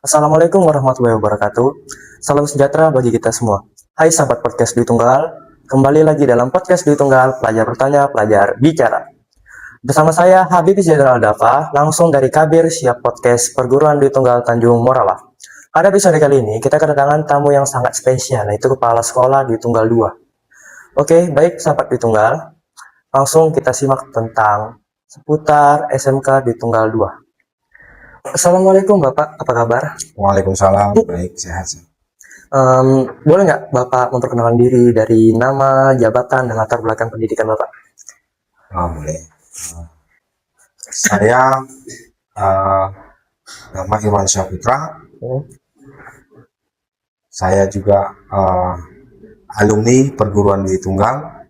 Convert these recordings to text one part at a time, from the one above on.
Assalamualaikum warahmatullahi wabarakatuh. Salam sejahtera bagi kita semua. Hai sahabat podcast Dwi Tunggal, kembali lagi dalam podcast Dwi Tunggal, pelajar bertanya, pelajar bicara. Bersama saya Habib Jenderal Dafa, langsung dari Kabir Siap Podcast Perguruan Dwi Tunggal Tanjung Morawa. Pada episode kali ini, kita kedatangan tamu yang sangat spesial, yaitu Kepala Sekolah Dwi Tunggal 2. Oke, baik sahabat Dwi Tunggal, langsung kita simak tentang seputar SMK Dwi Tunggal 2. Assalamualaikum Bapak, apa kabar? Waalaikumsalam, baik, sehat. Boleh nggak Bapak memperkenalkan diri dari nama, jabatan, dan latar belakang pendidikan Bapak? Boleh. Saya nama Irwan Syahputra. Saya juga alumni perguruan Dwi Tunggal.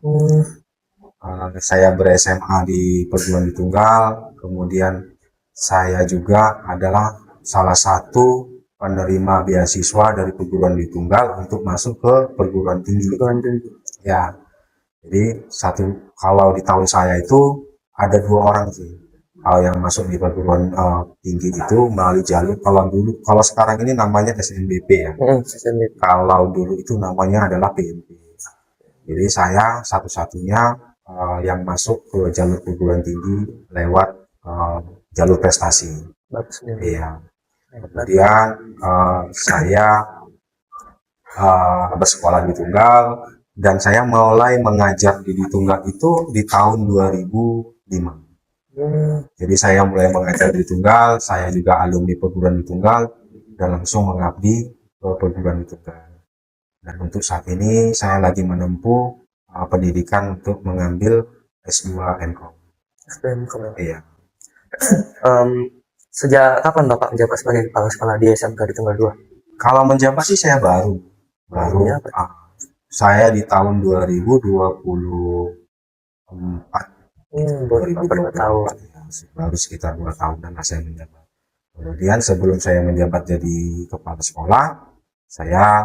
Saya ber-SMA di perguruan Dwi Tunggal. Kemudian saya juga adalah salah satu penerima beasiswa dari perguruan Dwi Tunggal untuk masuk ke perguruan tinggi. Ya, jadi kalau di tahun saya itu ada 2 orang sih yang masuk di perguruan tinggi itu melalui jalur. Kalau sekarang ini namanya SNBP ya. Kalau dulu itu namanya adalah PMP. Jadi saya satu-satunya yang masuk ke jalur perguruan tinggi lewat jalur prestasi. Iya. Kemudian saya bersekolah di Tunggal, dan saya mulai mengajar di Tunggal itu di tahun 2005. Jadi saya mulai mengajar di Tunggal, saya juga alumni perguruan di Tunggal dan langsung mengabdi ke perguruan di Tunggal. Dan untuk saat ini saya lagi menempuh pendidikan untuk mengambil S2 MCom. Iya. Sejak kapan Bapak menjabat sebagai kepala sekolah di SMK di Tunggal 2? Kalau menjabat sih saya baru. Saya di tahun 2024. 2024 tahun. Baru sekitar 2 tahunan saya menjabat. Kemudian sebelum saya menjabat jadi kepala sekolah, saya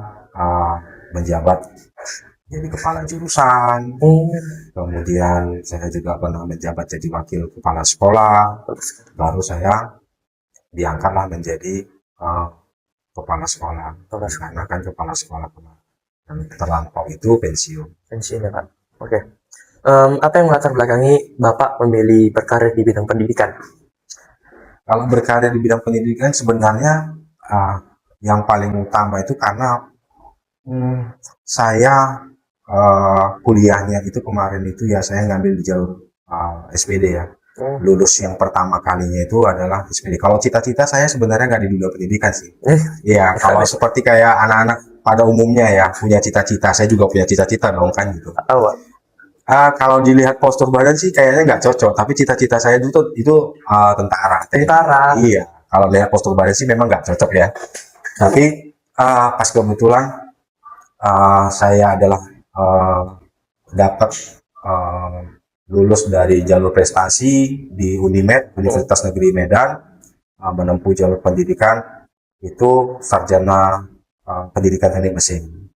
menjabat jadi kepala jurusan. Kemudian saya juga pernah menjabat jadi wakil kepala sekolah. Baru saya diangkatlah menjadi kepala sekolah. Karena kan kepala sekolah dan terlampau itu pensiun ya Pak. Oke. Apa yang melatar belakangi Bapak memilih berkarir di bidang pendidikan? Kalau berkarir di bidang pendidikan sebenarnya yang paling utama itu karena saya kuliahnya itu kemarin itu ya saya ngambil di jalur SPD ya. Lulus yang pertama kalinya itu adalah SPD. Kalau cita-cita saya sebenarnya nggak di dunia pendidikan sih. Iya, kalau seperti kayak anak-anak pada umumnya ya punya cita-cita, saya juga punya cita-cita dong kan gitu. Kalau dilihat postur badan sih kayaknya nggak cocok, tapi cita-cita saya itu tentara. Iya, kalau lihat postur badan sih memang nggak cocok ya. Tapi pas kebetulan saya adalah dapat lulus dari jalur prestasi di Unimed, Universitas Negeri Medan, menempuh jalur pendidikan itu sarjana pendidikan teknik mesin.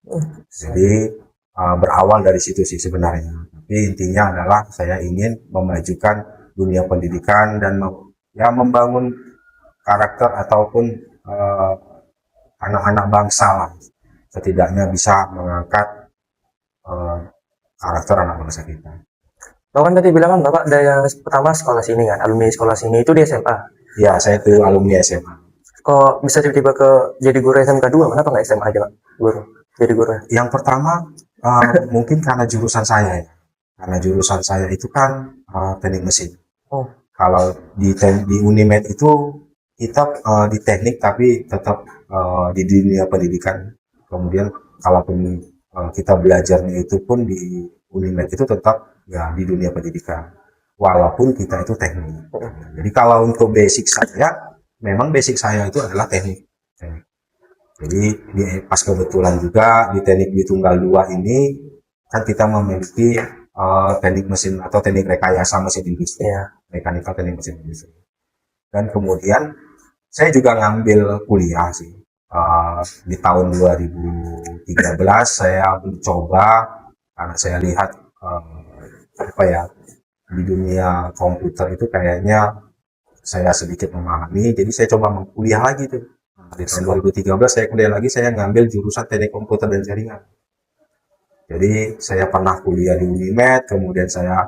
Jadi berawal dari situ sih sebenarnya. Tapi intinya adalah saya ingin memajukan dunia pendidikan dan membangun karakter ataupun anak-anak bangsa lah. Setidaknya bisa mengangkat karakter anak bangsa kita. Bapak kan tadi bilang kan Bapak dari yang pertama sekolah sini kan, alumni sekolah sini itu di SMA. Ya, saya itu alumni SMA. Kok bisa tiba-tiba jadi guru SMK 2? Kenapa nggak SMA aja Pak? Jadi guru. Yang pertama mungkin karena jurusan saya ya. Karena jurusan saya itu kan teknik mesin. Kalau di Unimed itu kita di teknik tapi tetap di dunia pendidikan. Kemudian kalaupun kita belajarnya itu pun di Unimed itu tetap ya di dunia pendidikan, walaupun kita itu teknik. Jadi kalau untuk basic saya, memang basic saya itu adalah teknik. Jadi pas kebetulan juga di teknik di Tunggal 2 ini kan kita memiliki teknik mesin atau teknik rekayasa mesin industri, mekanikal teknik mesin industri. Dan kemudian saya juga ngambil kuliah sih di tahun 2013 saya mencoba karena saya lihat di dunia komputer itu kayaknya saya sedikit memahami, jadi saya coba kuliah lagi tuh Di tahun 2013 saya kuliah lagi, saya ngambil jurusan Teknik Komputer dan Jaringan. Jadi saya pernah kuliah di Unimed, kemudian saya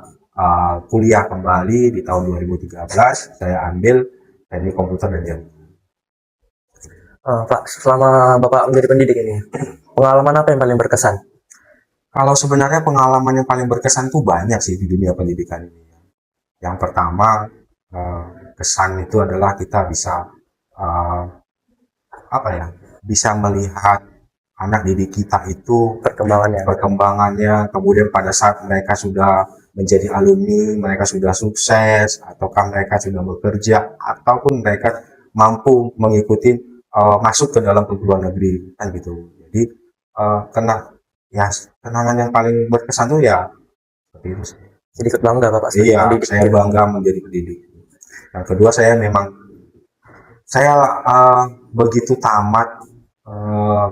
kuliah kembali di tahun 2013, saya ambil Teknik Komputer dan Jaringan. Pak, selama Bapak menjadi pendidik ini, pengalaman apa yang paling berkesan? Kalau sebenarnya pengalaman yang paling berkesan tuh banyak sih di dunia pendidikan ini. Yang pertama, kesan itu adalah kita bisa eh, bisa melihat anak didik kita itu perkembangannya, kemudian pada saat mereka sudah menjadi alumni, mereka sudah sukses, ataukah mereka sudah bekerja, ataupun mereka mampu mengikuti masuk ke dalam perguruan negeri, kan gitu. Jadi kenangan yang paling berkesan tuh ya seperti itu sih. Jadi ikut bangga Bapak sebagai Iya, pendidik. saya bangga menjadi pendidik. Yang kedua, saya begitu tamat,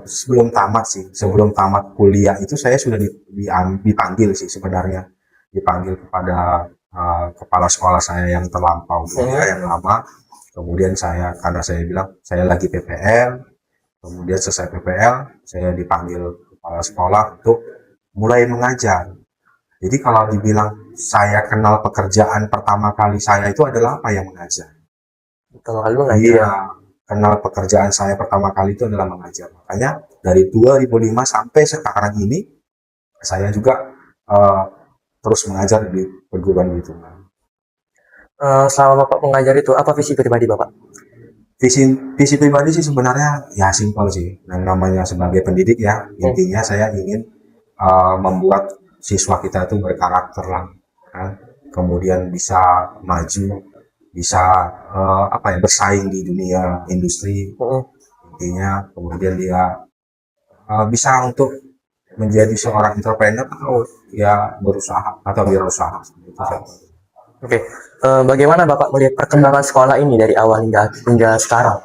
sebelum tamat kuliah itu saya sudah dipanggil sih sebenarnya, dipanggil kepada kepala sekolah saya yang terlampau, yang lama. Kemudian karena saya bilang saya lagi PPL, kemudian selesai PPL, saya dipanggil kepala sekolah untuk mulai mengajar. Jadi kalau dibilang saya kenal pekerjaan pertama kali saya itu adalah apa, yang mengajar. Pertama kali mengajar. Iya, kenal pekerjaan saya pertama kali itu adalah mengajar. Makanya dari 2005 sampai sekarang ini saya juga terus mengajar di perguruan tinggi tunggal. Selama Bapak mengajar itu, apa visi pribadi Bapak? Visi pribadi sih sebenarnya ya simpel sih. Yang namanya sebagai pendidik ya, intinya saya ingin membuat siswa kita itu berkarakter lah, kan? Kemudian bisa maju, bisa bersaing di dunia industri, intinya. Kemudian dia bisa untuk menjadi seorang entrepreneur atau ya berusaha atau berusaha. Oke. Bagaimana Bapak melihat perkembangan sekolah ini dari awal hingga sekarang?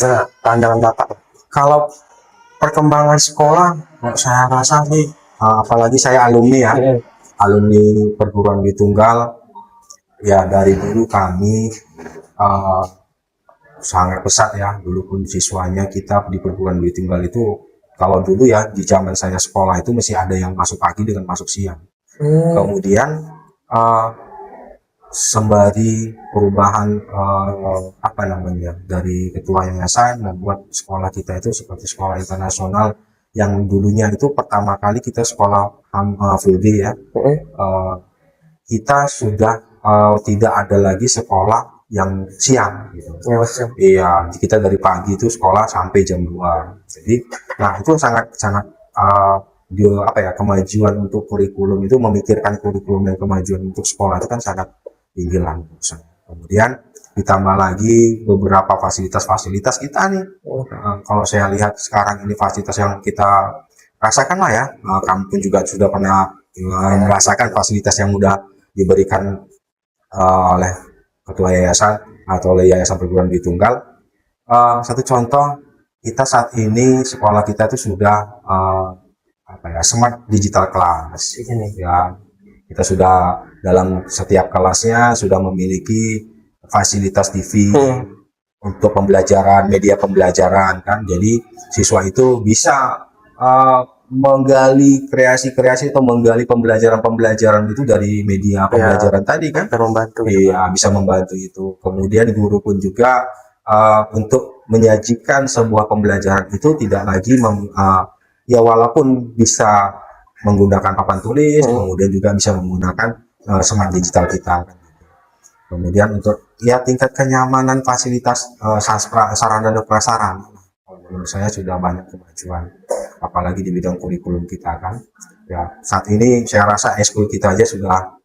Nah, pandangan Bapak. Kalau perkembangan sekolah, saya rasa sih, apalagi saya alumni ya, alumni perguruan tinggi tunggal, ya dari dulu kami sangat pesat ya. Dulu pun siswanya kita di perguruan tinggi tunggal itu, kalau dulu ya di zaman saya sekolah itu masih ada yang masuk pagi dengan masuk siang. Kemudian sembari perubahan dari ketua yayasan membuat sekolah kita itu seperti sekolah internasional, yang dulunya itu pertama kali kita sekolah full day ya. Kita sudah tidak ada lagi sekolah yang siang gitu. Iya, kita dari pagi itu sekolah sampai jam 2. Jadi nah itu sangat kemajuan untuk kurikulum itu, memikirkan kurikulum dan kemajuan untuk sekolah itu kan sangat tinggi lah. Kemudian ditambah lagi beberapa fasilitas kita nih. Kalau saya lihat sekarang ini fasilitas yang kita rasakan lah ya, kamu pun juga sudah pernah merasakan fasilitas yang mudah diberikan oleh ketua yayasan atau oleh yayasan perguruan tinggi tunggal. Satu contoh, kita saat ini sekolah kita itu sudah smart digital class ya. Kita sudah dalam setiap kelasnya sudah memiliki fasilitas TV untuk pembelajaran, media pembelajaran kan. Jadi siswa itu bisa menggali kreasi-kreasi atau menggali pembelajaran itu dari media pembelajaran tadi kan. Iya, bisa membantu itu. Kemudian guru pun juga untuk menyajikan sebuah pembelajaran itu tidak lagi walaupun bisa menggunakan papan tulis, kemudian juga bisa menggunakan smart digital kita. Kemudian untuk tingkat kenyamanan fasilitas sarana dan prasarana, menurut saya sudah banyak kemajuan, apalagi di bidang kurikulum kita kan. Ya saat ini saya rasa eskul kita aja sudah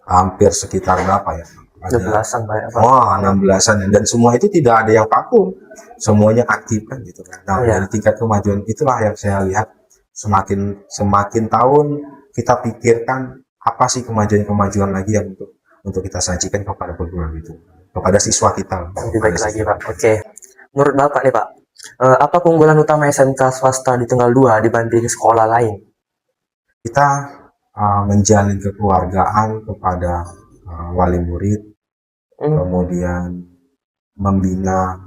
hampir sekitar berapa ya? 16-an, dan semua itu tidak ada yang vakum, semuanya aktif kan gitu kan. Nah dari tingkat kemajuan itulah yang saya lihat semakin tahun kita pikirkan apa sih kemajuan lagi yang untuk kita sajikan kepada perguruan itu, kepada siswa kita. Lebih baik lagi Pak. Oke. Menurut Bapak nih Pak, apa keunggulan utama SMK swasta di Tunggal 2 dibanding sekolah lain? Kita menjalin kekeluargaan kepada wali murid, kemudian membina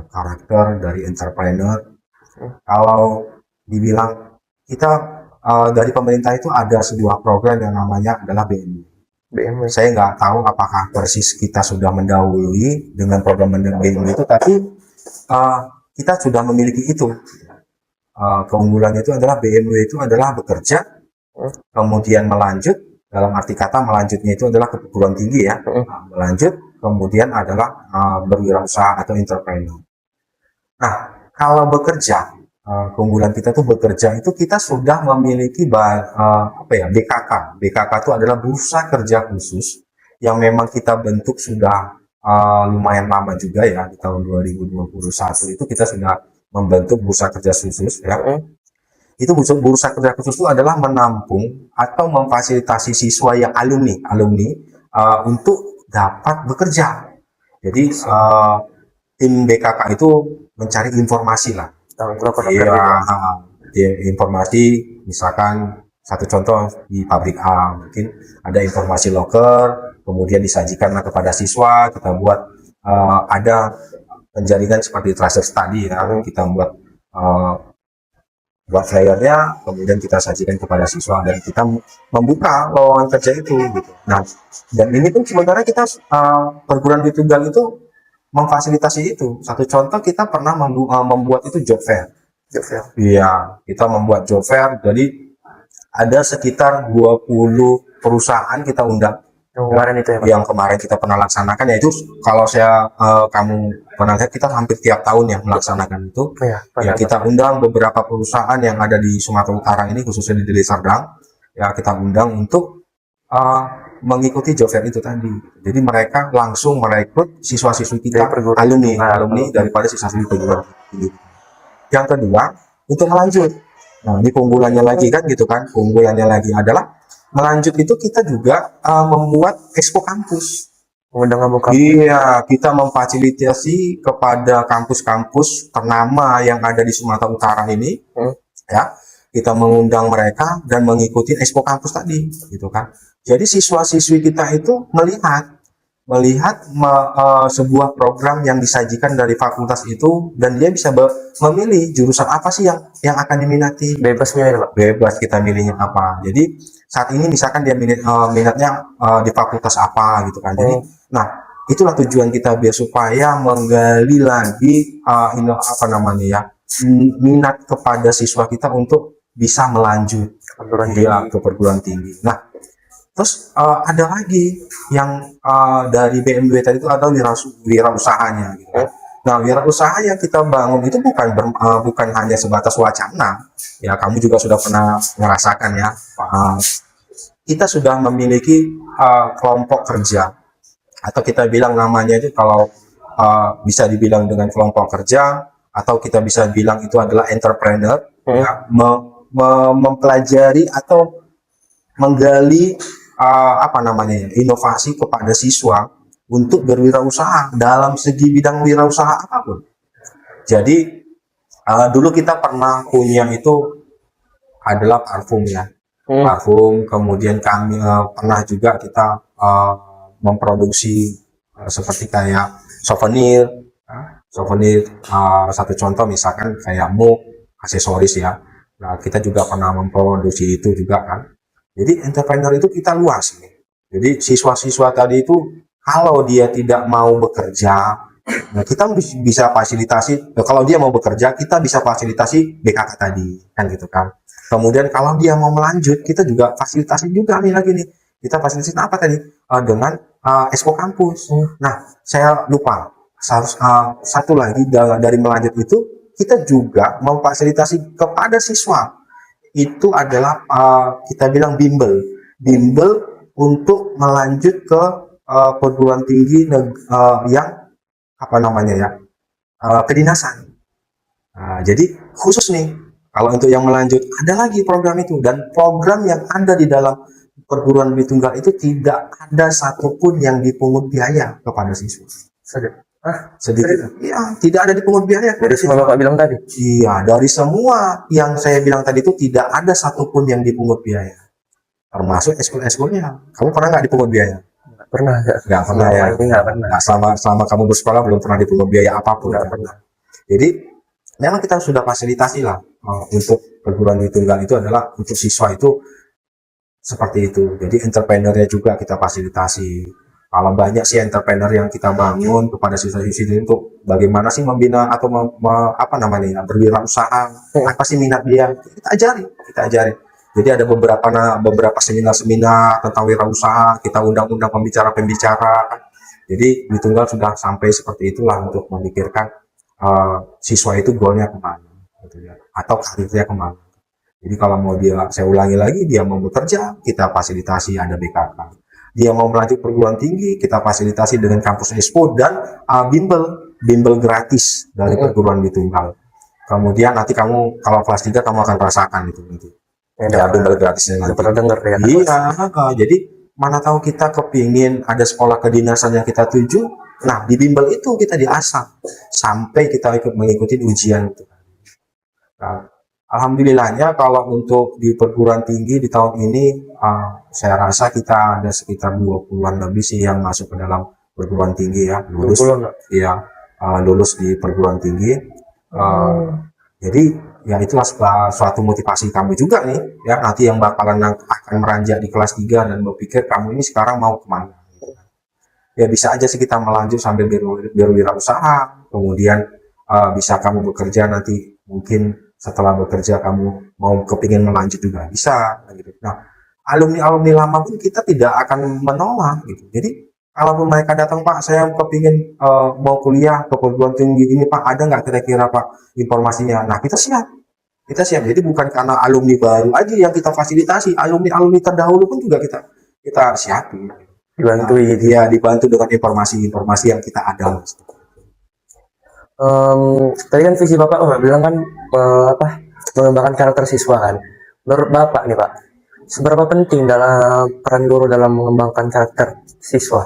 karakter dari entrepreneur. Kalau dibilang kita dari pemerintah itu ada sebuah program yang namanya adalah BMW. Saya nggak tahu apakah persis kita sudah mendahului dengan program BMW itu, tapi kita sudah memiliki itu. Keunggulannya itu adalah BMW itu adalah bekerja, kemudian melanjut, dalam arti kata melanjutnya itu adalah ke perguruan tinggi ya, melanjut, kemudian adalah berwirausaha atau entrepreneur. Nah, kalau bekerja, keunggulan kita tuh bekerja itu kita sudah memiliki BKK. BKK itu adalah bursa kerja khusus yang memang kita bentuk sudah lumayan lama juga ya, di tahun 2021 itu kita sudah membentuk bursa kerja khusus ya. Itu bursa kerja khusus itu adalah menampung atau memfasilitasi siswa yang alumni untuk dapat bekerja. Jadi tim BKK itu mencari informasi lah. Informasi, misalkan satu contoh di pabrik A, mungkin ada informasi loker, kemudian disajikanlah kepada siswa. Kita buat ada penjaringan seperti tracer study ya, kita buat flyernya, kemudian kita sajikan kepada siswa dan kita membuka lowongan kerja itu gitu. Nah, dan ini pun sebenarnya kita perguruan tinggi tunggal itu memfasilitasi itu. Satu contoh, kita pernah membuat itu job fair. Iya, kita membuat job fair, jadi ada sekitar 20 perusahaan kita undang. Yang kemarin kita pernah laksanakan, yaitu kalau kamu pernah lihat, kita hampir tiap tahun ya melaksanakan itu. Ya, kita undang beberapa perusahaan yang ada di Sumatera Utara ini, khususnya di Deli Serdang. Ya, kita undang untuk mengikuti job fair itu tadi. Jadi mereka langsung merekrut siswa-siswi kita, alumni daripada siswa-siswi perguruan tinggi. Yang kedua, untuk melanjut. Nah, ini keunggulannya lagi kan gitu kan. Keunggulannya lagi adalah melanjut itu kita juga membuat expo kampus. Iya, kita memfasilitasi kepada kampus-kampus ternama yang ada di Sumatera Utara ini, ya. Kita mengundang mereka dan mengikuti expo kampus tadi, gitu kan. Jadi siswa-siswi kita itu melihat sebuah program yang disajikan dari fakultas itu, dan dia bisa memilih jurusan apa sih yang akan diminati. Bebas kita milihnya apa. Jadi saat ini misalkan dia minatnya di fakultas apa gitu kan. Jadi nah, itulah tujuan kita biar supaya menggali lagi minat kepada siswa kita untuk bisa melanjut ke perguruan tinggi. Nah, terus ada lagi yang dari BMW tadi itu ada wirausahanya gitu kan. Nah, wirausaha yang kita bangun itu bukan hanya sebatas wacana. Ya, kamu juga sudah pernah merasakan ya. Kita sudah memiliki kelompok kerja, atau kita bilang namanya itu kalau bisa dibilang dengan kelompok kerja, atau kita bisa bilang itu adalah entrepreneur, ya, mempelajari atau menggali inovasi kepada siswa untuk berwirausaha dalam segi bidang wirausaha apapun. Jadi dulu kita pernah punya itu adalah parfum ya, parfum. Kemudian kami pernah juga kita memproduksi seperti kayak souvenir. Satu contoh misalkan kayak mug, aksesoris ya. Nah, kita juga pernah memproduksi itu juga kan. Jadi entrepreneur itu kita luas nih. Jadi siswa-siswa tadi itu kalau dia tidak mau bekerja, nah kita bisa fasilitasi. Kalau dia mau bekerja, kita bisa fasilitasi BKK tadi kan gitu kan. Kemudian kalau dia mau melanjut, kita juga fasilitasi juga nih lagi nih. Kita fasilitasi apa tadi? Dengan expo kampus. Nah, saya lupa. Satu lagi dari melanjut itu, kita juga memfasilitasi kepada siswa. Itu adalah kita bilang bimbel untuk melanjut ke perguruan tinggi yang kedinasan. Jadi khusus nih, kalau untuk yang melanjut ada lagi program itu, dan program yang ada di dalam perguruan tinggi tunggal itu tidak ada satupun yang dipungut biaya kepada siswa. Sedikit. Iya, tidak ada dipungut biaya. Dari semua Bapak bilang tadi? Iya, dari semua yang saya bilang tadi itu tidak ada satupun yang dipungut biaya. Termasuk eskul-eskulnya. Kamu pernah nggak dipungut biaya? Pernah nggak? Nggak pernah ya. Ini nggak pernah. Nah, selama kamu bersekolah belum pernah dipungut biaya apapun. Nggak pernah. Jadi memang kita sudah fasilitasi lah untuk perguruan tinggi tunggal itu adalah untuk siswa itu seperti itu. Jadi entrepreneurnya juga kita fasilitasi. Kalau banyak sih entrepreneur yang kita bangun kepada siswa-siswi untuk bagaimana sih membina atau apa namanya ya, berwirausaha, apa sih minat dia, kita ajari. Jadi ada beberapa seminar-seminar tentang wirausaha, kita undang-undang pembicara-pembicara. Jadi di tunggal sudah sampai seperti itulah untuk memikirkan siswa itu goalnya kemana, gitu ya, atau karirnya kemana. Jadi kalau mau dia, saya ulangi lagi, dia mau bekerja, kita fasilitasi ada BKK. Dia mau melanjut perguruan tinggi, kita fasilitasi dengan kampus Expo dan bimbel gratis dari perguruan tinggi tunggal. Kemudian nanti kamu kalau kelas 3 kamu akan rasakan itu nanti. Ya, bimbel gratisnya nanti. Pernah dengar ya? Iya, jadi mana tahu kita kepingin ada sekolah kedinasan yang kita tuju, nah di bimbel itu kita diasah sampai kita ikut mengikuti ujian itu. Nah, alhamdulillahnya kalau untuk di perguruan tinggi di tahun ini saya rasa kita ada sekitar 20-an lebih sih yang masuk ke dalam perguruan tinggi ya, lulus ya, lulus di perguruan tinggi. Jadi ya itulah suatu motivasi kamu juga nih ya, nanti yang bakalan akan meranjak di kelas 3 dan berpikir kamu ini sekarang mau kemana. Ya bisa aja sih kita melanjut sambil berwirausaha, kemudian bisa kamu bekerja nanti, mungkin setelah bekerja kamu mau kepingin melanjut juga bisa gitu. Nah, alumni lama pun kita tidak akan menolak gitu. Jadi kalau mereka datang, Pak, saya kepingin mau kuliah ke perguruan tinggi ini, Pak, ada nggak kira-kira Pak informasinya? Nah, kita siap. Jadi bukan karena alumni baru aja yang kita fasilitasi, alumni terdahulu pun juga kita siapin. Dibantu ya, dibantu dengan informasi yang kita ada. Tadi kan visi Bapak bilang kan mengembangkan karakter siswa kan. Menurut Bapak nih Pak, seberapa penting dalam peran guru dalam mengembangkan karakter siswa?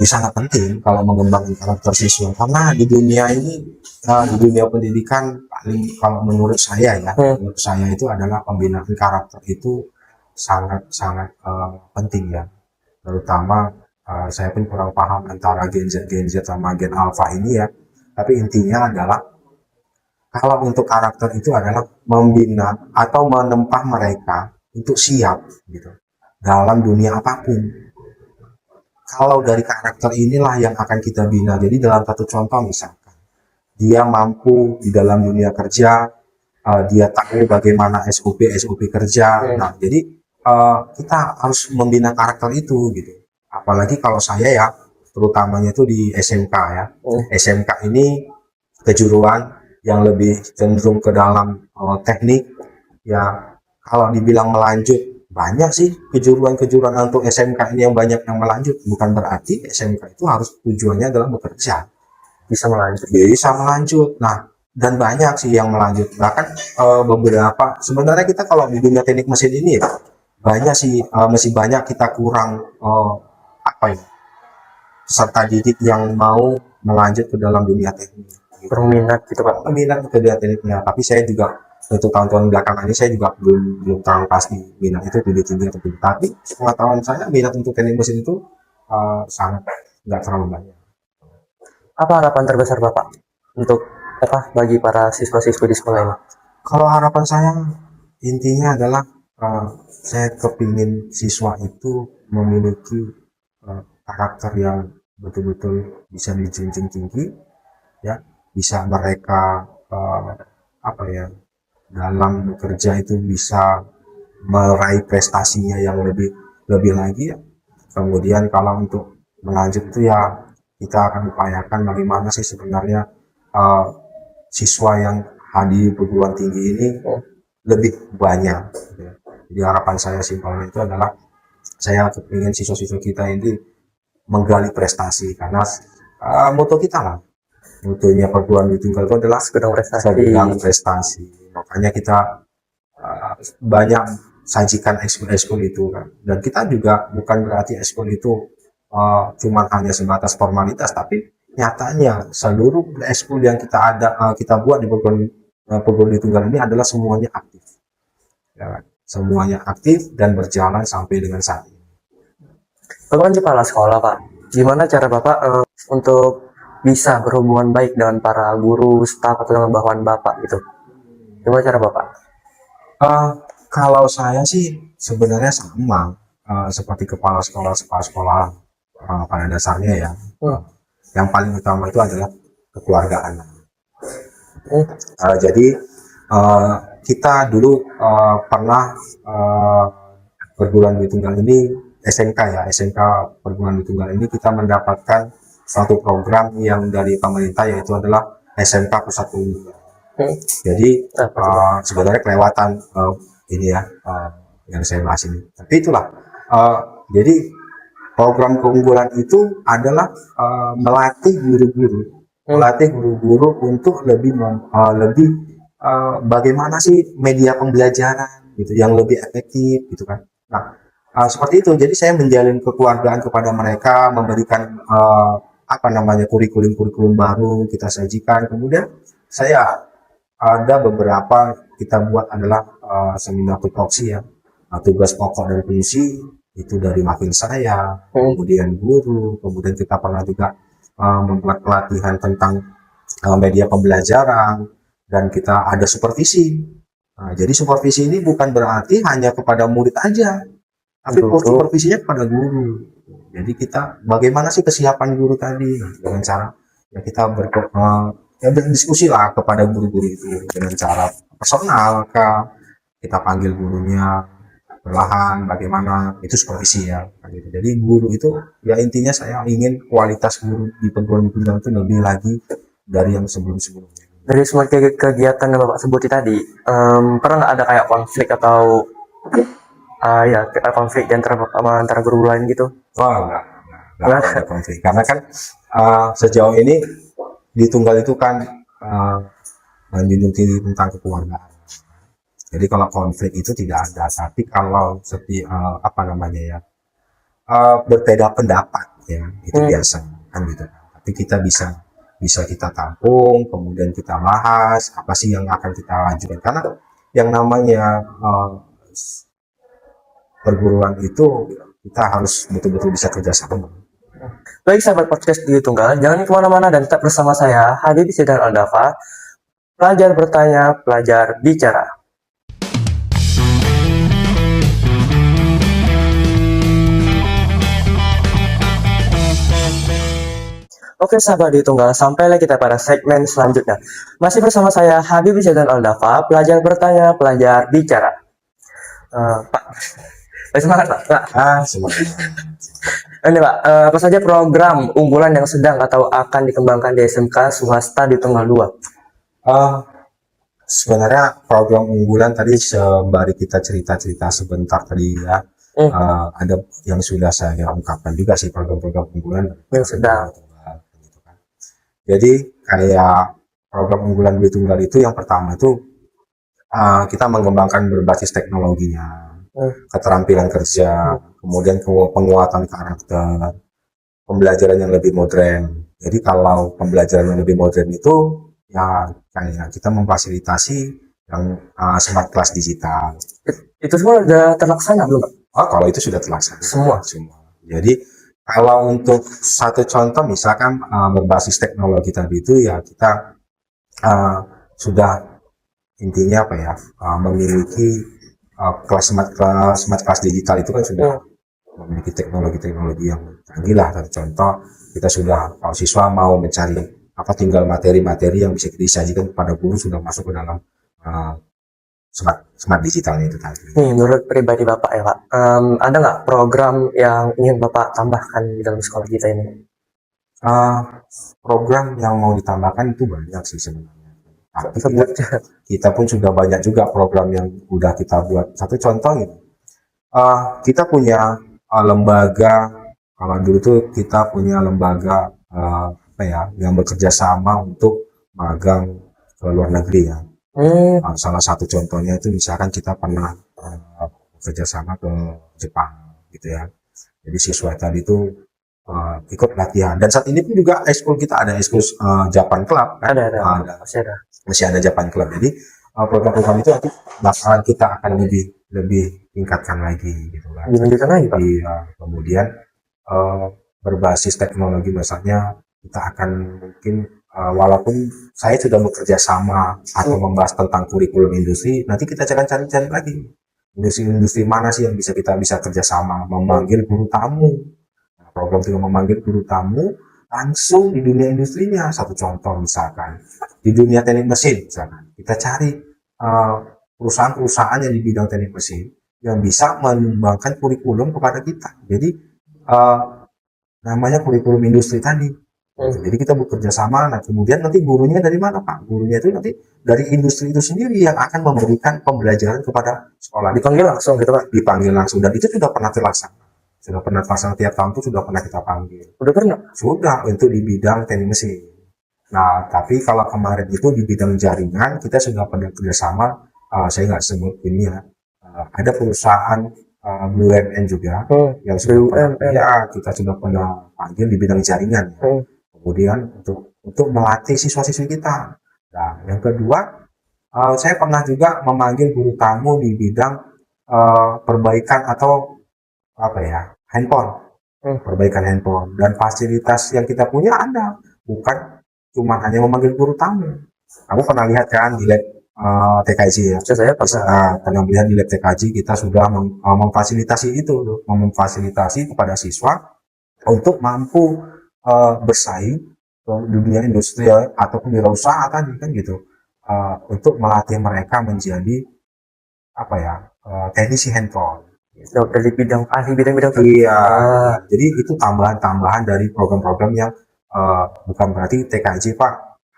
Sangat penting kalau mengembangkan karakter siswa, karena di dunia ini, di dunia pendidikan paling kalau menurut saya ya, menurut saya itu adalah pembinaan karakter itu sangat penting ya. Terutama saya pun kurang paham antara Gen Z sama Gen Alpha ini ya. Tapi intinya adalah kalau untuk karakter itu adalah membina atau menempa mereka untuk siap gitu dalam dunia apapun. Kalau dari karakter inilah yang akan kita bina. Jadi dalam satu contoh misalkan dia mampu di dalam dunia kerja, dia tahu bagaimana SOP kerja. Nah, jadi kita harus membina karakter itu gitu. Apalagi kalau saya ya, terutamanya itu di SMK ya. SMK ini kejuruan yang lebih cenderung ke dalam teknik ya. Kalau dibilang melanjut, banyak sih kejuruan untuk SMK ini yang banyak yang melanjut. Bukan berarti SMK itu harus tujuannya adalah bekerja. Bisa melanjut. Nah, dan banyak sih yang melanjut. Bahkan beberapa, sebenarnya kita kalau di dunia teknik mesin ini ya, banyak sih, masih banyak kita kurang peserta didik yang mau melanjut ke dalam dunia teknik. Berminat gitu Pak. Minat ke dunia tekniknya. Tapi saya juga untuk tahun-tahun belakangan ini saya juga belum terlalu pasti minat itu lebih tinggi atau tidak. Tapi pengetahuan saya minat untuk teknik mesin itu sangat nggak terlalu banyak. Apa harapan terbesar Bapak untuk bagi para siswa-siswi di sekolah ini? Kalau harapan saya intinya adalah saya kepingin siswa itu memiliki karakter yang betul-betul bisa dijunjung tinggi ya, bisa mereka dalam bekerja itu bisa meraih prestasinya yang lebih lagi ya. Kemudian kalau untuk melanjut itu ya kita akan upayakan bagaimana sih sebenarnya siswa yang hadir perguruan tinggi ini lebih banyak ya. Jadi harapan saya simpelnya itu adalah saya ingin siswa-siswa kita ini menggali prestasi, karena moto kita lah, motonya perguruan tinggi tunggal itu adalah segudang prestasi. Makanya kita banyak sajikan ekskul itu kan, dan kita juga bukan berarti ekskul itu cuma hanya sebatas formalitas, tapi nyatanya seluruh ekskul yang kita buat di perguruan tinggi tunggal ini adalah semuanya aktif ya, semuanya aktif dan berjalan sampai dengan saat ini. Bapak kan kepala sekolah, Pak. Gimana cara Bapak untuk bisa berhubungan baik dengan para guru, staf, atau dengan bawahan Bapak gitu? Gimana cara Bapak? Eh, Kalau saya sih sebenarnya sama seperti kepala sekolah pada dasarnya ya. Hmm. Yang paling utama itu adalah kekeluargaan. Hmm. Jadi eh, kita dulu pernah perguruan tinggi tunggal ini SMK ya, SMK perguruan tinggi tunggal ini kita mendapatkan suatu program yang dari pemerintah, yaitu adalah SMK Pusat Keunggulan. Hmm. Jadi Apa tuh, Pak? sebenarnya kelewatan ini ya yang saya bahas ini. Tapi itulah uh, jadi program keunggulan itu adalah melatih guru-guru untuk lebih bagaimana sih media pembelajaran gitu yang lebih efektif gitu kan. Nah, seperti itu. Jadi saya menjalin kekeluargaan kepada mereka, memberikan apa namanya kurikulum baru kita sajikan. Kemudian saya ada beberapa kita buat adalah seminar tupoksi ya. Tugas pokok dan fungsi itu dari wakil saya, kemudian guru, kemudian kita pernah juga membuat pelatihan tentang media pembelajaran, dan kita ada supervisi. Nah, jadi supervisi ini bukan berarti hanya kepada murid aja, tapi supervisinya kepada guru. Jadi kita bagaimana sih kesiapan guru tadi, nah, dengan cara ya kita ya berdiskusi lah kepada guru-guru itu dengan cara personal, kita panggil gurunya perlahan, bagaimana itu supervisi ya gitu. Jadi guru itu ya intinya saya ingin kualitas guru di perguruan tinggi itu lebih lagi dari yang sebelum-sebelumnya. Dari semua kegiatan yang Bapak sebutin tadi, pernah nggak ada kayak konflik atau ya konflik antara guru lain gitu? Wah, enggak ada konflik karena kan sejauh ini di tunggal itu kan menjunjung tinggi tentang kekeluargaan. Jadi kalau konflik itu tidak ada, tapi kalau apa namanya ya berbeda pendapat ya itu biasa kan gitu. Tapi kita bisa kita tampung, kemudian kita bahas apa sih yang akan kita lanjutkan, karena yang namanya perguruan itu kita harus betul-betul bisa kerjasama. Baik sahabat podcast di Tunggal, jangan kemana-mana dan tetap bersama saya, Habib dan Aldafa. Pelajar bertanya, pelajar bicara. Oke sahabat di Tunggal, sampailah kita pada segmen selanjutnya. Masih bersama saya, Habib dan Aldafa, pelajar bertanya, pelajar bicara. Pak, semangat Pak. Semangat. Ini Pak, apa saja program unggulan yang sedang atau akan dikembangkan di SMK swasta di Tunggal 2? Sebenarnya program unggulan tadi sembari kita cerita-cerita sebentar tadi ya, ada yang sudah saya ungkapkan juga sih program-program unggulan yang sedang. Gitu kan. Jadi kayak program unggulan di Tunggal itu yang pertama itu kita mengembangkan berbasis teknologinya, keterampilan kerja, kemudian penguatan karakter, pembelajaran yang lebih modern. Jadi kalau pembelajaran yang lebih modern itu ya kayak kita memfasilitasi yang smart class digital. Itu semua sudah terlaksana belum Pak? Kalau itu sudah terlaksana semua. Jadi kalau untuk satu contoh misalkan berbasis teknologi tadi itu ya kita sudah intinya apa ya memiliki kelas smart class digital itu kan sudah memiliki teknologi yang canggih lah. Contoh kita sudah kalau siswa mau mencari tinggal materi-materi yang bisa disajikan kepada guru sudah masuk ke dalam smart digitalnya itu tadi. Menurut pribadi Bapak ya Pak, ada nggak program yang ingin Bapak tambahkan di dalam sekolah kita ini? Program yang mau ditambahkan itu banyak sih sebenarnya. Tapi kita pun sudah banyak juga program yang udah kita buat. Satu contoh ini, kita punya lembaga. Kalau dulu tuh kita punya lembaga yang bekerja sama untuk magang ke luar negeri ya. Salah satu contohnya itu misalkan kita pernah bekerja sama ke Jepang gitu ya. Jadi siswa tadi itu ikut latihan, dan saat ini pun juga ekskul kita ada ekskul Japan Club kan? Masih ada Japan Club. Jadi program-program itu nanti bakalan kita akan lebih tingkatkan lagi gitu kan. Dilanjutkan lagi Pak. Kemudian berbasis teknologi, misalnya kita akan mungkin walaupun saya sudah bekerja sama atau membahas tentang kurikulum industri, nanti kita cari lagi industri mana sih yang bisa kerjasama, memanggil guru tamu. Nah, program juga memanggil guru tamu langsung di dunia industrinya. Satu contoh misalkan di dunia teknik mesin, misalkan kita cari perusahaan-perusahaan yang di bidang teknik mesin yang bisa menyumbangkan kurikulum kepada kita. Jadi namanya kurikulum industri tadi. Jadi kita bekerja sama, nah kemudian nanti gurunya dari mana Pak? Gurunya itu nanti dari industri itu sendiri yang akan memberikan pembelajaran kepada sekolah. Dipanggil langsung gitu Pak? Dipanggil langsung, dan itu sudah pernah terlaksana. Sudah pernah terlaksana tiap tahun itu sudah pernah kita panggil. Udah pernah? Sudah, untuk di bidang teknik mesin. Nah, tapi kalau kemarin itu di bidang jaringan, kita sudah pernah kerjasama, saya nggak sebut ini ya, ada perusahaan BUMN juga, yang sudah ya, kita sudah pernah panggil di bidang jaringan. Kemudian untuk melatih siswa-siswi kita. Nah, yang kedua, saya pernah juga memanggil guru tamu di bidang perbaikan atau apa ya, handphone, perbaikan handphone, dan fasilitas yang kita punya ada, bukan cuma hanya memanggil guru tamu. Kamu pernah lihat kan di lab TKJ ya? Saya pernah melihat di lab TKJ kita sudah memfasilitasi itu, memfasilitasi kepada siswa untuk mampu bersaing ke dunia industri ataupun wirausaha tadi kan gitu, untuk melatih mereka menjadi apa ya, teknisi handphone. Dari bidang-bidang Iya. Jadi itu tambahan-tambahan dari program-program yang bukan berarti TKJ Pak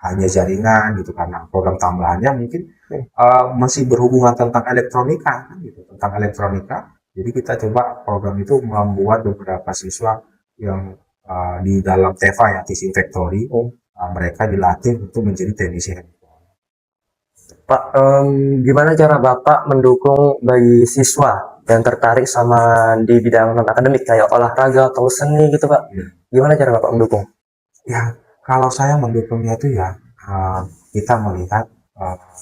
hanya jaringan gitu, karena program tambahannya mungkin masih berhubungan tentang elektronika kan gitu, tentang elektronika. Jadi kita coba program itu membuat beberapa siswa yang di dalam TEFA ya, Teaching Factory, mereka dilatih untuk menjadi teknisi handphone. Pak, gimana cara Bapak mendukung bagi siswa yang tertarik sama di bidang non akademik kayak olahraga atau seni gitu Pak? Gimana cara Bapak mendukung? Ya, kalau saya mendukungnya itu ya, kita melihat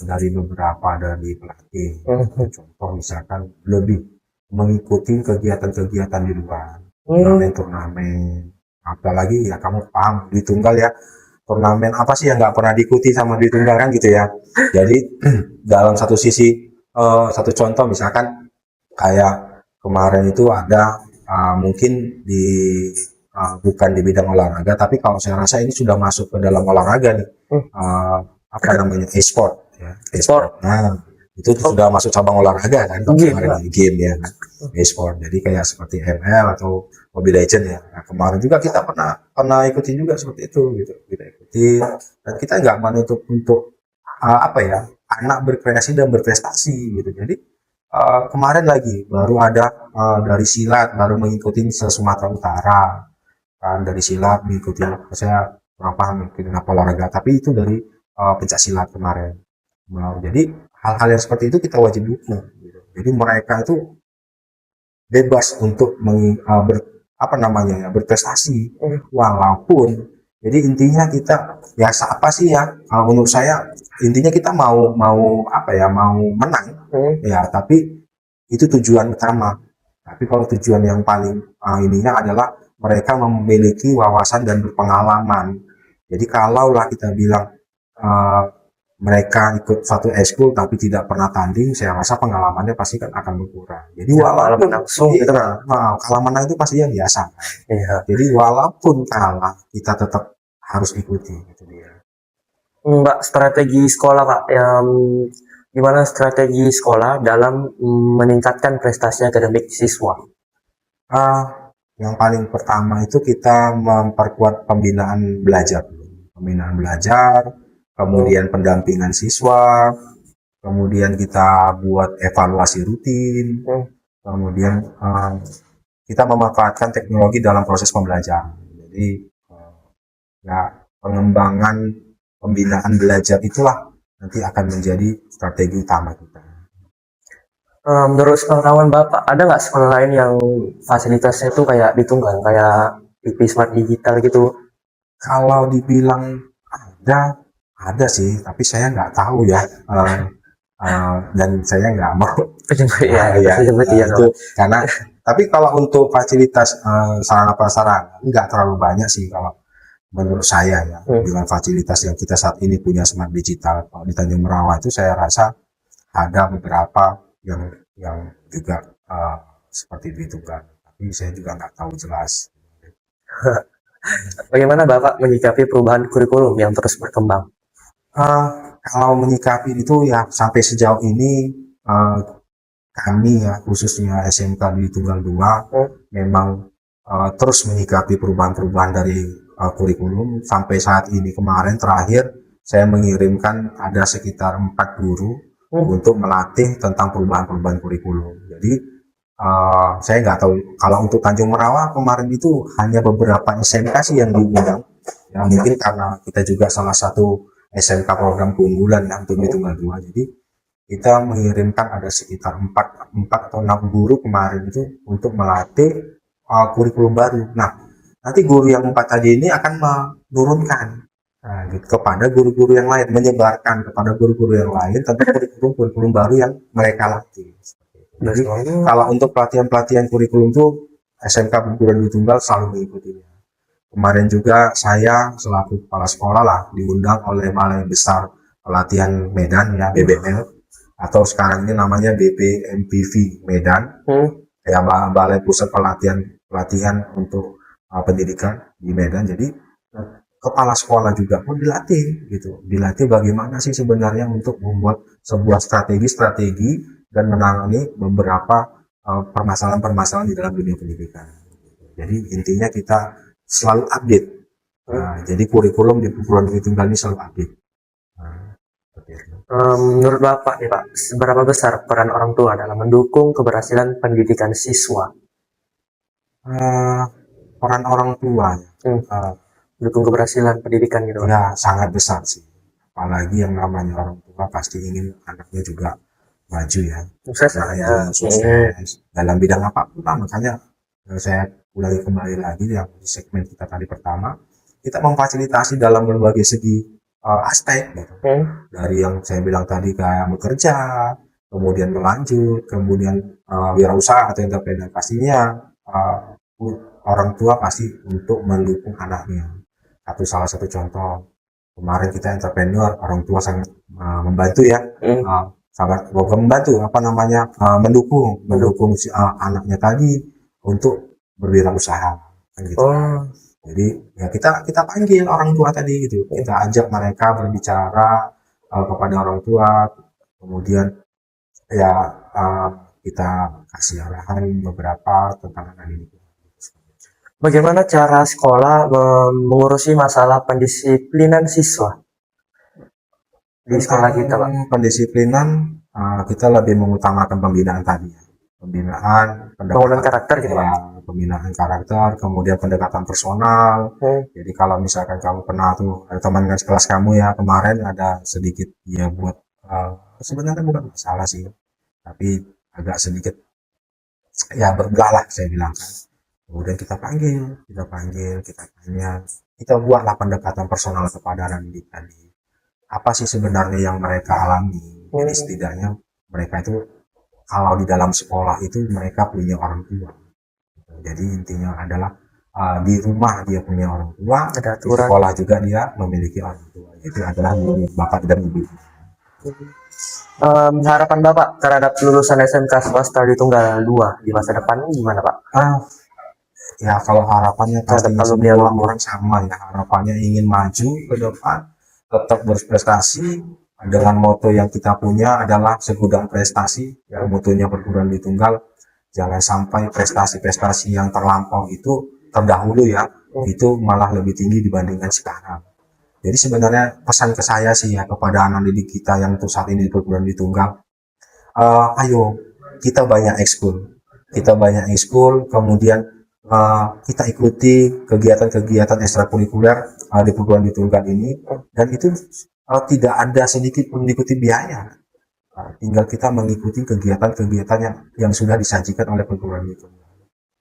dari beberapa dari pelatih. Contoh misalkan lebih mengikuti kegiatan-kegiatan di luar, turnamen, apalagi ya kamu paham di tunggal ya, turnamen apa sih yang nggak pernah diikuti sama di tunggal kan gitu ya. Jadi dalam satu sisi, satu contoh misalkan kayak kemarin itu ada mungkin di bukan di bidang olahraga, tapi kalau saya rasa ini sudah masuk ke dalam olahraga nih, apa namanya, e-sport ya, e-sport. Nah, itu sudah masuk cabang olahraga kan, kemarin game ya, e-sport. Jadi kayak seperti ML atau Mobile Legend ya. Nah, kemarin juga kita pernah ikuti juga seperti itu gitu, kita ikuti, dan kita nggak menutup untuk apa ya, anak berkreasi dan berprestasi gitu. Jadi kemarin lagi baru ada dari silat, baru mengikuti se-Sumatera Utara kan, dari silat mengikuti, saya kurang paham kenapa olahraga, tapi itu dari pencak silat kemarin. Nah, jadi hal-hal yang seperti itu kita wajib dukung gitu. Jadi mereka itu bebas untuk apa namanya ya, berprestasi, walaupun jadi intinya kita ya apa sih ya, menurut saya intinya kita mau apa ya, mau menang ya, tapi itu tujuan utama. Tapi kalau tujuan yang paling ininya adalah mereka memiliki wawasan dan berpengalaman. Jadi kalaulah kita bilang mereka ikut satu ekskul tapi tidak pernah tanding, saya rasa pengalamannya pasti kan akan berkurang. Jadi walaupun langsung gitu, kalau menang itu pasti yang biasa. Jadi walaupun kalah, kita tetap harus ikuti gitu dia. Mbak, strategi sekolah Pak, gimana strategi sekolah dalam meningkatkan prestasi akademik siswa? Yang paling pertama itu kita memperkuat pembinaan belajar, kemudian pendampingan siswa, kemudian kita buat evaluasi rutin, kemudian kita memanfaatkan teknologi dalam proses pembelajaran. Jadi ya, pengembangan pembinaan belajar itulah nanti akan menjadi strategi utama kita. Menurut pengetahuan Bapak, ada nggak sekolah lain yang fasilitasnya itu kayak di Tunggal, kayak IP Smart Digital gitu? Kalau dibilang ada sih, tapi saya nggak tahu ya, dan saya nggak mau itu karena Tapi kalau untuk fasilitas sarana prasarana nggak terlalu banyak sih kalau menurut saya ya, dengan fasilitas yang kita saat ini punya smart digital. Kalau di Tanjung Merawa itu saya rasa ada beberapa yang juga seperti itu kan. Tapi saya juga nggak tahu jelas. Bagaimana Bapak menyikapi perubahan kurikulum yang terus berkembang? Kalau menyikapi itu ya sampai sejauh ini kami ya khususnya SMK di Tunggal 2 memang terus menyikapi perubahan-perubahan dari kurikulum. Sampai saat ini kemarin terakhir saya mengirimkan ada sekitar 4 guru untuk melatih tentang perubahan-perubahan kurikulum. Jadi saya nggak tahu kalau untuk Tanjung Merawa kemarin itu hanya beberapa SMK sih yang diundang. Ya, mungkin karena kita juga salah satu SMK program keunggulan ya untuk di Tunggal 2. Jadi kita mengirimkan ada sekitar 4 atau 6 guru kemarin itu untuk melatih kurikulum baru. Nah, nanti guru yang 4 tadi ini akan menurunkan kepada guru-guru yang lain, menyebarkan kepada guru-guru yang lain tentang kurikulum baru yang mereka latih. Jadi kalau untuk pelatihan-pelatihan kurikulum itu SMK Perguruan Tinggi Tunggal selalu mengikutinya. Kemarin juga saya selaku kepala sekolah lah diundang oleh Balai Besar Pelatihan Medan ya BBL atau sekarang ini namanya BPMPV Medan ya, Balai Pusat Pelatihan untuk pendidikan di Medan. Jadi kepala sekolah juga pun dilatih gitu, dilatih bagaimana sih sebenarnya untuk membuat sebuah strategi dan menangani beberapa permasalahan-permasalahan di dalam dunia pendidikan. Jadi intinya kita selalu update. Jadi kurikulum di perguruan tinggi tunggal ini selalu update. Menurut Bapak nih Pak, seberapa besar peran orang tua dalam mendukung keberhasilan pendidikan siswa? Peran orang tua Mendukung keberhasilan pendidikan gitu. Ya sangat besar sih. Apalagi yang namanya orang tua pasti ingin anaknya juga maju ya. Sukses dalam bidang apapun lah. Makanya saya ulangi kembali lagi yang di segmen kita tadi pertama, kita memfasilitasi dalam berbagai segi aspek gitu. Dari yang saya bilang tadi kayak bekerja, kemudian melanjut, kemudian wirausaha atau entrepreneur, pastinya orang tua pasti untuk mendukung anaknya. Salah satu contoh kemarin kita entrepreneur, orang tua sangat membantu ya, sangat membantu mendukung si anaknya tadi untuk berwirausaha kan gitu. Jadi ya kita panggil orang tua tadi gitu, kita ajak mereka berbicara kepada orang tua, kemudian ya kita kasih arahan beberapa tentang anak ini. Bagaimana cara sekolah mengurusi masalah pendisiplinan siswa di sekolah kita, Pak? Pendisiplinan kita lebih mengutamakan pembinaan tadi, pembinaan karakter gitu, Pak. Pembinaan karakter, kemudian pendekatan personal. Jadi kalau misalkan kamu pernah tuh ada teman kelas kamu ya kemarin ada sedikit ya buat sebenarnya bukan masalah sih, tapi agak sedikit ya berbeda lah saya bilang kan. Kemudian kita panggil, kita tanya, kita buatlah pendekatan personal kepada anak didik tadi. Apa sih sebenarnya yang mereka alami? Jadi setidaknya mereka itu kalau di dalam sekolah itu mereka punya orang tua. Jadi intinya adalah di rumah dia punya orang tua, di sekolah juga dia memiliki orang tua. Itu adalah bapak dan ibu. Harapan Bapak terhadap lulusan SMK swasta di Tunggal 2 di masa depan gimana Pak? Ya kalau harapannya pasti semua orang sama ya, harapannya ingin maju ke depan, tetap berprestasi dengan moto yang kita punya adalah segudang prestasi. Ya, motonya perguruan tinggi tunggal, jangan sampai prestasi-prestasi yang terlampau itu terdahulu ya, itu malah lebih tinggi dibandingkan sekarang. Jadi sebenarnya pesan ke saya sih ya kepada anak didik kita yang untuk saat ini di perguruan tinggi tunggal, ayo kita banyak ekskul, kemudian kita ikuti kegiatan-kegiatan ekstrakurikuler di perguruan tinggi tunggal ini, dan itu tidak ada sedikit pun diikuti biaya. Tinggal kita mengikuti kegiatan-kegiatan yang sudah disajikan oleh perguruan tinggi tunggal.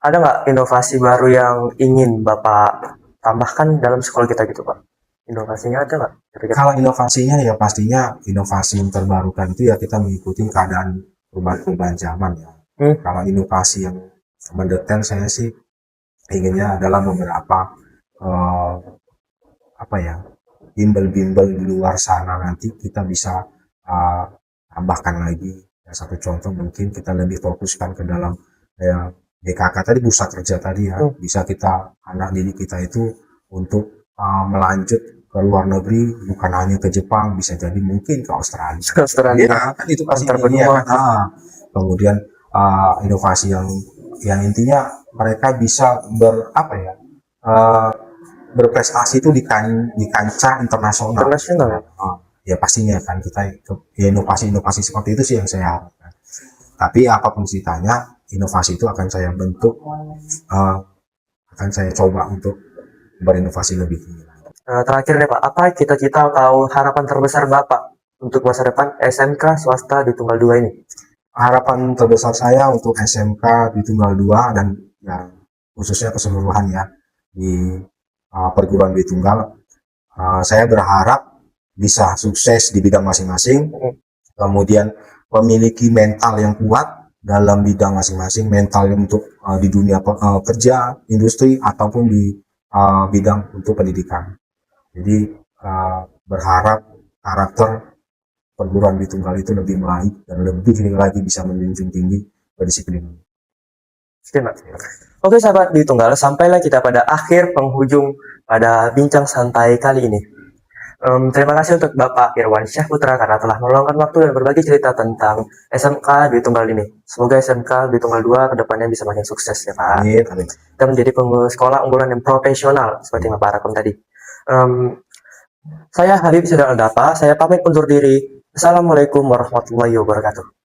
Ada nggak inovasi baru yang ingin Bapak tambahkan dalam sekolah kita gitu Pak? Inovasinya ada nggak? Kalau inovasinya ya pastinya inovasi yang terbarukan itu ya kita mengikuti keadaan perubahan zaman ya. Kalau inovasi yang mendetail saya sih inginnya adalah beberapa eh, apa ya, bimbel-bimbel di luar sana nanti kita bisa uh, tambahkan lagi. Ya, satu contoh mungkin kita lebih fokuskan ke dalam ya, BKK tadi, pusat kerja tadi ya, bisa kita anak didik kita itu untuk melanjut ke luar negeri, bukan hanya ke Jepang, bisa jadi mungkin ke Australia. Australia. Ya, kan itu pasti Antar ini ya benua. kan. Kemudian inovasi yang intinya mereka bisa berapa ya, uh, berprestasi itu di kancah internasional. Internasional. Ya pastinya kan kita ya, inovasi-inovasi seperti itu sih yang saya harapkan. Tapi apapun ceritanya, inovasi itu akan saya bentuk, akan saya coba untuk berinovasi lebih tinggi. Terakhir nih Pak, apa cita-cita atau harapan terbesar Bapak untuk masa depan SMK swasta di Tunggal 2 ini? Harapan terbesar saya untuk SMK di Tunggal 2 dan ya, khususnya keseluruhan ya di perguruan di Tunggal, saya berharap bisa sukses di bidang masing-masing, kemudian memiliki mental yang kuat dalam bidang masing-masing, mental untuk di dunia kerja, industri, ataupun di bidang untuk pendidikan. Jadi berharap karakter perguruan di Tunggal itu lebih baik dan lebih lagi bisa menjunjung tinggi kedisiplinan. Oke sahabat di Tunggal, sampailah kita pada akhir penghujung pada bincang santai kali ini. Terima kasih untuk Bapak Irwan Syahputra karena telah meluangkan waktu dan berbagi cerita tentang SMK di Tunggal ini. Semoga SMK di Tunggal 2 kedepannya bisa makin sukses ya Pak. Amin. Kita menjadi sekolah unggulan yang profesional seperti Bapak harapkan tadi. Saya Habib Sidal Aldapa, saya pamit undur diri. Assalamualaikum warahmatullahi wabarakatuh.